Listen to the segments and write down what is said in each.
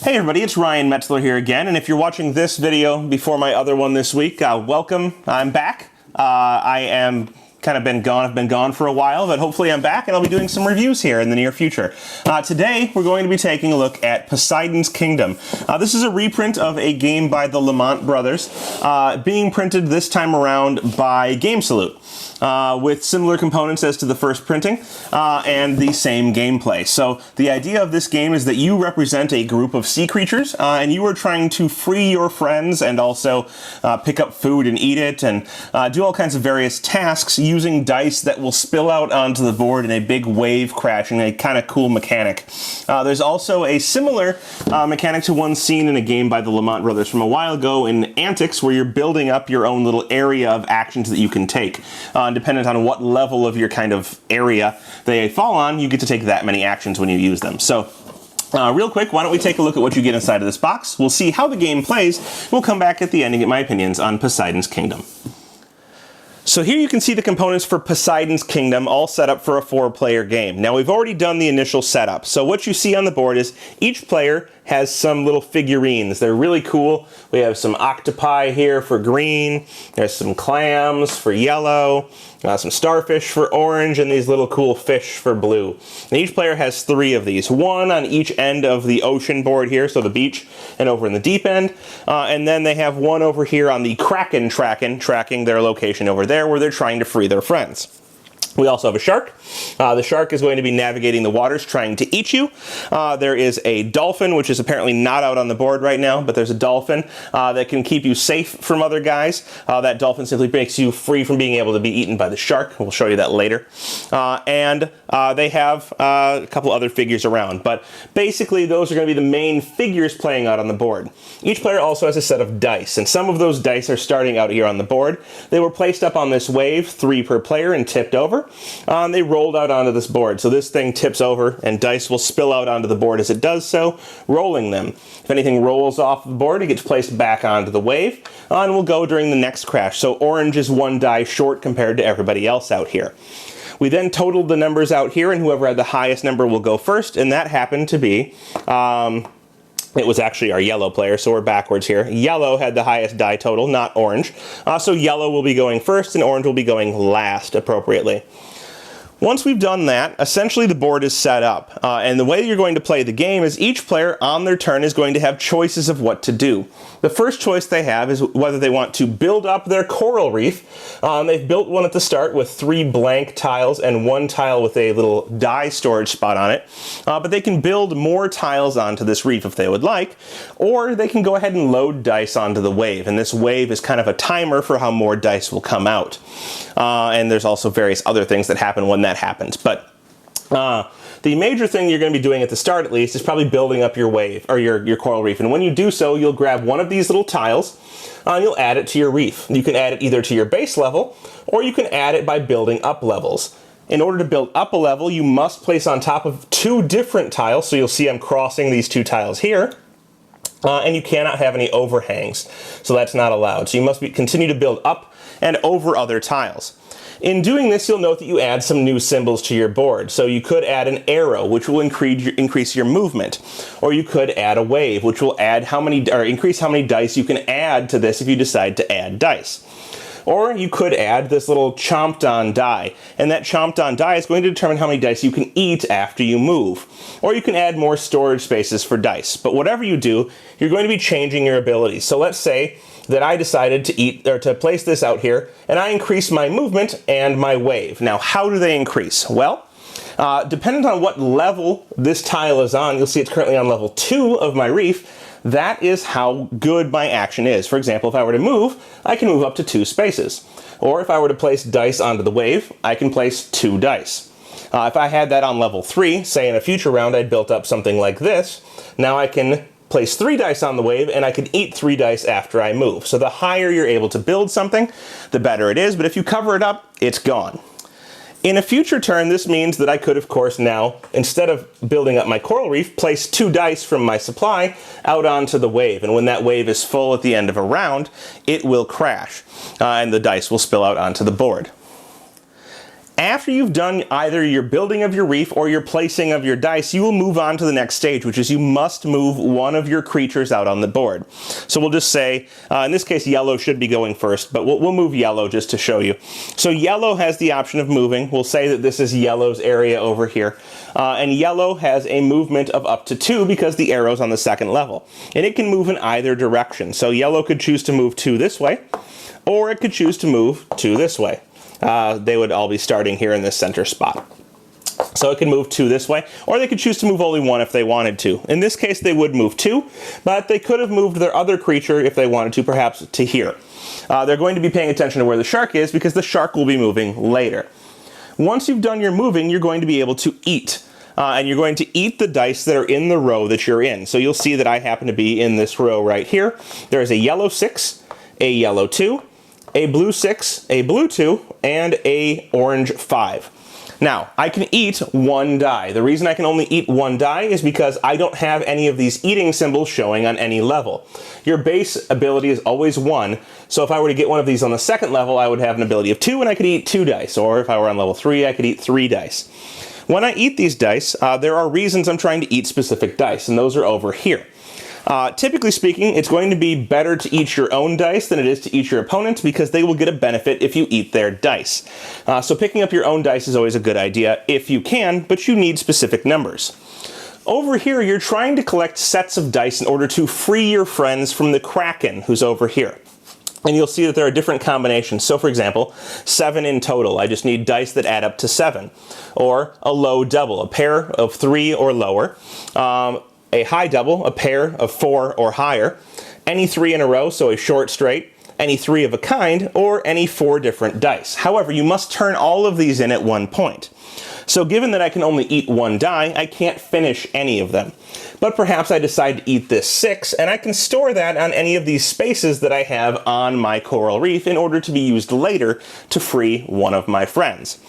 Hey everybody, it's Ryan Metzler here again, and if you're watching this video before my other one this week, welcome. I'm back. I am kind of been gone. I've been gone for a while, but hopefully I'm back and I'll be doing some reviews here in the near future. Today, we're going to be taking a look at Poseidon's Kingdom. This is a reprint of a game by the Lamont brothers, being printed this time around by Game Salute. With similar components as to the first printing, and the same gameplay. So the idea of this game is that you represent a group of sea creatures, and you are trying to free your friends and also pick up food and eat it, and do all kinds of various tasks using dice that will spill out onto the board in a big wave crashing, a kind of cool mechanic. There's also a similar mechanic to one seen in a game by the Lamont brothers from a while ago in Antics, where you're building up your own little area of actions that you can take. Dependent on what level of your kind of area they fall on, you get to take that many actions when you use them. So, real quick, why don't we take a look at what you get inside of this box? We'll see how the game plays. We'll come back at the end and get my opinions on Poseidon's Kingdom. So here you can see the components for Poseidon's Kingdom all set up for a 4-player game. Now we've already done the initial setup. So what you see on the board is each player has some little figurines. They're really cool. We have some octopi here for green. There's some clams for yellow. Some starfish for orange, and these little cool fish for blue. And each player has 3 of these. 1 on each end of the ocean board here, so the beach, and over in the deep end. And then they have 1 over here on the kraken tracking their location over there where they're trying to free their friends. We also have a shark. The shark is going to be navigating the waters trying to eat you. There is a dolphin, which is apparently not out on the board right now, but there's a dolphin that can keep you safe from other guys. That dolphin simply makes you free from being able to be eaten by the shark. We'll show you that later. And they have a couple other figures around, but basically those are going to be the main figures playing out on the board. Each player also has a set of dice, and some of those dice are starting out here on the board. They were placed up on this wave, 3 per player, and tipped over. They rolled out onto this board. So this thing tips over and dice will spill out onto the board as it does so, rolling them. If anything rolls off the board, it gets placed back onto the wave and will go during the next crash. So orange is 1 die short compared to everybody else out here. We then totaled the numbers out here, and whoever had the highest number will go first, and that happened to be it was actually our yellow player, so we're backwards here. Yellow had the highest die total, not orange. So yellow will be going first and orange will be going last appropriately. Once we've done that, essentially the board is set up. And the way you're going to play the game is each player on their turn is going to have choices of what to do. The first choice they have is whether they want to build up their coral reef. They've built one at the start with 3 blank tiles and 1 tile with a little dye storage spot on it. But they can build more tiles onto this reef if they would like, or they can go ahead and load dice onto the wave. And this wave is kind of a timer for how more dice will come out. And there's also various other things that happen when that happens. But the major thing you're going to be doing at the start, at least, is probably building up your wave, or your coral reef. And when you do so, you'll grab one of these little tiles, and you'll add it to your reef. You can add it either to your base level, or you can add it by building up levels. In order to build up a level, you must place on top of 2 different tiles, so you'll see I'm crossing these 2 tiles here. And you cannot have any overhangs, so that's not allowed. So you must continue to build up and over other tiles. In doing this, you'll note that you add some new symbols to your board. So you could add an arrow, which will increase your movement. Or you could add a wave, which will increase how many dice you can add to this if you decide to add dice. Or you could add this little chomped on die, and that chomped on die is going to determine how many dice you can eat after you move. Or you can add more storage spaces for dice. But whatever you do, you're going to be changing your abilities. So let's say that I decided to place this out here, and I increase my movement and my wave. Now, how do they increase? Well, depending on what level this tile is on, you'll see it's currently on level 2 of my reef. That is how good my action is. For example, if I were to move, I can move up to 2 spaces. Or if I were to place dice onto the wave, I can place 2 dice. If I had that on level 3, say in a future round I'd built up something like this, now I can place 3 dice on the wave, and I can eat 3 dice after I move. So the higher you're able to build something, the better it is, but if you cover it up, it's gone. In a future turn, this means that I could, of course, now, instead of building up my coral reef, place 2 dice from my supply out onto the wave. And when that wave is full at the end of a round, it will crash, and the dice will spill out onto the board. After you've done either your building of your reef or your placing of your dice, you will move on to the next stage, which is you must move one of your creatures out on the board. So we'll just say, in this case, yellow should be going first, but we'll move yellow just to show you. So yellow has the option of moving. We'll say that this is yellow's area over here. And yellow has a movement of up to 2 because the arrow's on the second level. And it can move in either direction. So yellow could choose to move 2 this way, or it could choose to move 2 this way. They would all be starting here in this center spot. So it can move 2 this way, or they could choose to move only 1 if they wanted to. In this case, they would move 2, but they could have moved their other creature if they wanted to, perhaps to here. They're going to be paying attention to where the shark is because the shark will be moving later. Once you've done your moving, you're going to be able to eat. And you're going to eat the dice that are in the row that you're in. So you'll see that I happen to be in this row right here. There is a yellow 6, a yellow 2, a blue 6, a blue 2, and a orange 5. Now, I can eat 1 die. The reason I can only eat 1 die is because I don't have any of these eating symbols showing on any level. Your base ability is always 1, so if I were to get one of these on the second level, I would have an ability of 2 and I could eat 2 dice, or if I were on level 3, I could eat 3 dice. When I eat these dice, there are reasons I'm trying to eat specific dice, and those are over here. Typically speaking, it's going to be better to eat your own dice than it is to eat your opponent's because they will get a benefit if you eat their dice. So picking up your own dice is always a good idea if you can, but you need specific numbers. Over here, you're trying to collect sets of dice in order to free your friends from the Kraken, who's over here. And you'll see that there are different combinations. So for example, 7 in total. I just need dice that add up to 7. Or a low double, a pair of 3 or lower. A high double, a pair of 4 or higher, any 3 in a row, so a short straight, any 3 of a kind, or any 4 different dice. However, you must turn all of these in at one point. So given that I can only eat 1 die, I can't finish any of them. But perhaps I decide to eat this 6, and I can store that on any of these spaces that I have on my coral reef in order to be used later to free one of my friends.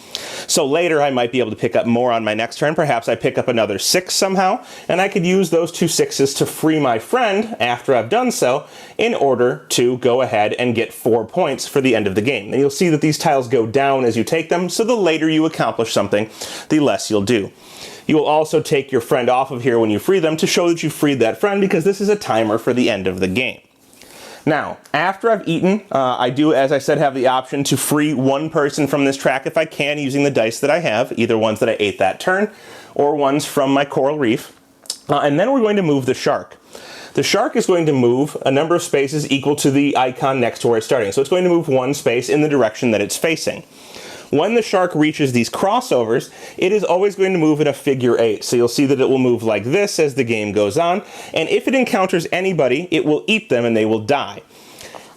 So later I might be able to pick up more on my next turn. Perhaps I pick up another 6 somehow, and I could use those 2 6s to free my friend after I've done so in order to go ahead and get 4 points for the end of the game. And you'll see that these tiles go down as you take them, so the later you accomplish something, the less you'll do. You will also take your friend off of here when you free them to show that you freed that friend because this is a timer for the end of the game. Now, after I've eaten, I do, as I said, have the option to free 1 person from this track if I can using the dice that I have, either ones that I ate that turn or ones from my coral reef. And then we're going to move the shark. The shark is going to move a number of spaces equal to the icon next to where it's starting. So it's going to move 1 space in the direction that it's facing. When the shark reaches these crossovers, it is always going to move in a figure 8. So you'll see that it will move like this as the game goes on. And if it encounters anybody, it will eat them and they will die.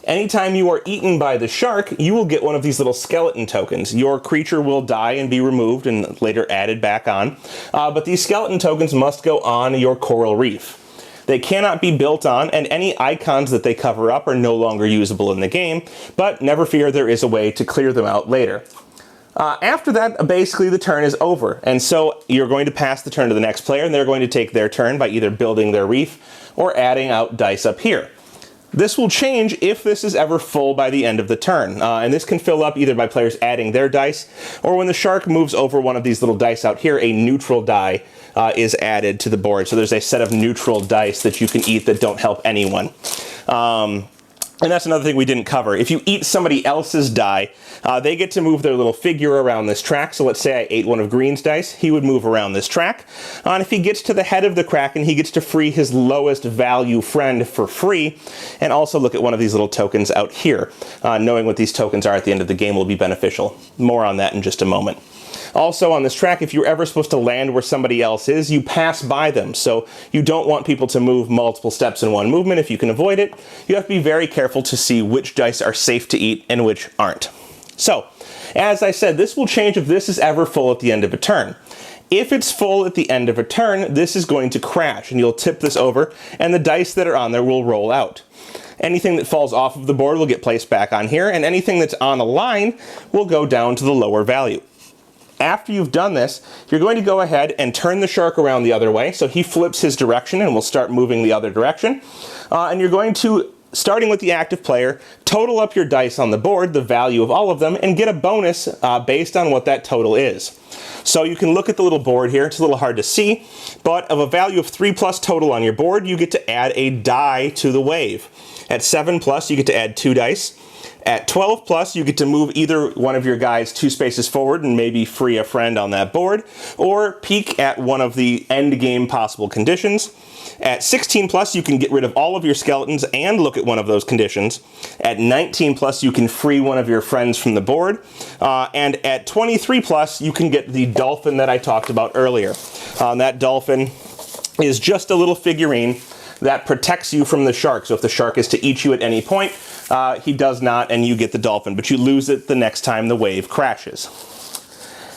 Anytime you are eaten by the shark, you will get one of these little skeleton tokens. Your creature will die and be removed and later added back on. But these skeleton tokens must go on your coral reef. They cannot be built on, and any icons that they cover up are no longer usable in the game, but never fear, there is a way to clear them out later. After that, basically the turn is over, and so you're going to pass the turn to the next player, and they're going to take their turn by either building their reef or adding out dice up here. This will change if this is ever full by the end of the turn, and this can fill up either by players adding their dice, or when the shark moves over one of these little dice out here, a neutral die is added to the board. So there's a set of neutral dice that you can eat that don't help anyone. And that's another thing we didn't cover. If you eat somebody else's die, they get to move their little figure around this track. So let's say I ate one of Green's dice. He would move around this track. And if he gets to the head of the Kraken, he gets to free his lowest value friend for free. And also look at one of these little tokens out here. Knowing what these tokens are at the end of the game will be beneficial. More on that in just a moment. Also on this track, if you're ever supposed to land where somebody else is, you pass by them. So you don't want people to move multiple steps in one movement. If you can avoid it, you have to be very careful to see which dice are safe to eat and which aren't. So, as I said, this will change if this is ever full at the end of a turn. If it's full at the end of a turn, this is going to crash, and you'll tip this over, and the dice that are on there will roll out. Anything that falls off of the board will get placed back on here, and anything that's on a line will go down to the lower value. After you've done this, you're going to go ahead and turn the shark around the other way, so he flips his direction and will start moving the other direction. And you're going to starting with the active player, total up your dice on the board, the value of all of them, and get a bonus based on what that total is. So you can look at the little board here. It's a little hard to see, but of a value of 3+ total on your board, you get to add a die to the wave. At 7+, you get to add 2 dice. At 12+, you get to move either one of your guys 2 spaces forward and maybe free a friend on that board, or peek at one of the end game possible conditions. At 16+, you can get rid of all of your skeletons and look at one of those conditions. At 19+, you can free one of your friends from the board. And at 23+, you can get the dolphin that I talked about earlier. That dolphin is just a little figurine that protects you from the shark. So if the shark is to eat you at any point, he does not, and you get the dolphin, but you lose it the next time the wave crashes.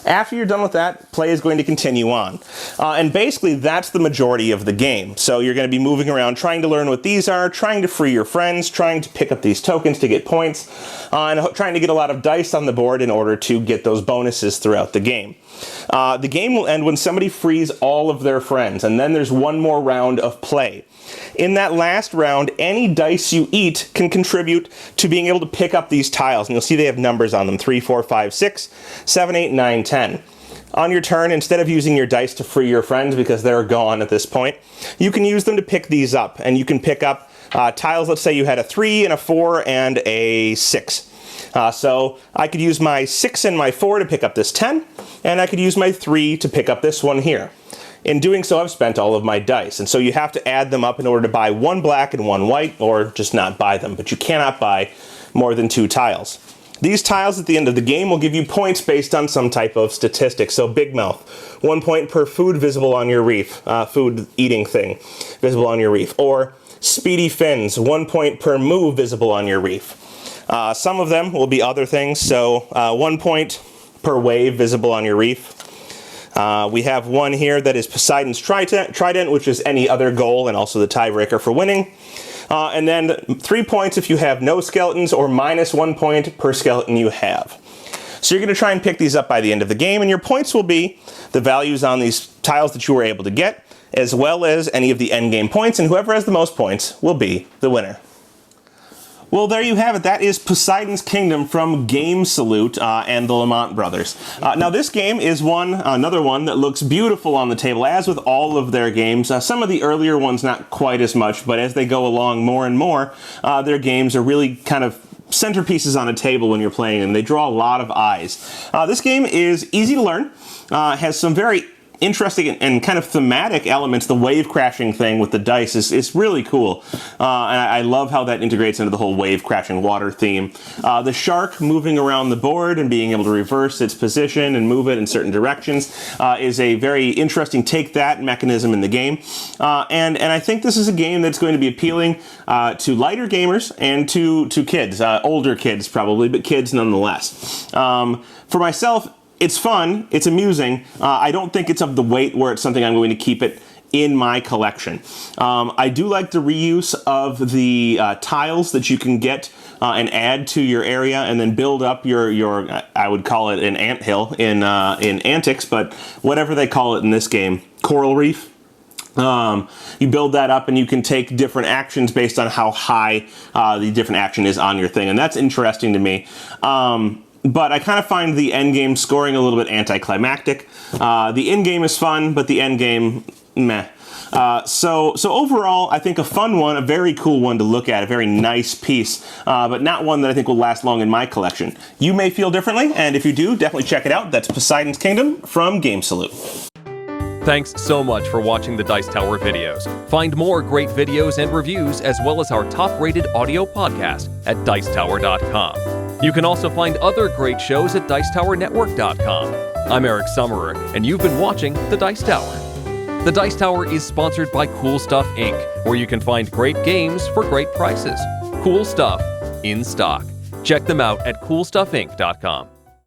After you're done with that, play is going to continue on. And basically, that's the majority of the game. So you're going to be moving around, trying to learn what these are, trying to free your friends, trying to pick up these tokens to get points, and trying to get a lot of dice on the board in order to get those bonuses throughout the game. The game will end when somebody frees all of their friends, and then there's one more round of play. In that last round, any dice you eat can contribute to being able to pick up these tiles. And you'll see they have numbers on them, 3, 4, 5, 6, 7, 8, 9, 10. On your turn, instead of using your dice to free your friends because they're gone at this point, you can use them to pick these up. And you can pick up tiles. Let's say you had a 3 and a 4 and a 6. So I could use my 6 and my 4 to pick up this 10, and I could use my 3 to pick up this one here. In doing so, I've spent all of my dice, and so you have to add them up in order to buy 1 black and 1 white, or just not buy them, but you cannot buy more than 2 tiles. These tiles at the end of the game will give you points based on some type of statistic. So Big Mouth, 1 point per food visible on your reef, food eating thing visible on your reef. Or Speedy Fins, 1 point per move visible on your reef. Some of them will be other things, so 1 point per wave visible on your reef. We have one here that is Poseidon's Trident, which is any other goal and also the tiebreaker for winning. And then 3 points if you have no skeletons, or -1 point per skeleton you have. So you're going to try and pick these up by the end of the game, and your points will be the values on these tiles that you were able to get, as well as any of the endgame points, and whoever has the most points will be the winner. Well, there you have it. That is Poseidon's Kingdom from Game Salute and the Lamont brothers. Now, this game is another one that looks beautiful on the table, as with all of their games. Some of the earlier ones, not quite as much, but as they go along more and more, their games are really kind of centerpieces on a table when you're playing them. They draw a lot of eyes. This game is easy to learn, has some very interesting and kind of thematic elements. The wave crashing thing with the dice is really cool. And I love how that integrates into the whole wave crashing water theme. The shark moving around the board and being able to reverse its position and move it in certain directions is a very interesting take-that mechanism in the game. And I think this is a game that's going to be appealing to lighter gamers and to kids, older kids probably, but kids nonetheless. For myself, it's fun, it's amusing. I don't think it's of the weight where it's something I'm going to keep it in my collection. I do like the reuse of the tiles that you can get and add to your area, and then build up your I would call it an anthill in Antics, but whatever they call it in this game, coral reef. You build that up and you can take different actions based on how high the different action is on your thing, and that's interesting to me. But I kind of find the end game scoring a little bit anticlimactic. The end game is fun, but the end game, meh. So overall, I think a fun one, a very cool one to look at, a very nice piece, but not one that I think will last long in my collection. You may feel differently, and if you do, definitely check it out. That's Poseidon's Kingdom from Game Salute. Thanks so much for watching the Dice Tower videos. Find more great videos and reviews, as well as our top-rated audio podcast at Dicetower.com. You can also find other great shows at Dicetowernetwork.com. I'm Eric Summerer, and you've been watching The Dice Tower. The Dice Tower is sponsored by Cool Stuff Inc., where you can find great games for great prices. Cool stuff in stock. Check them out at CoolStuffInc.com.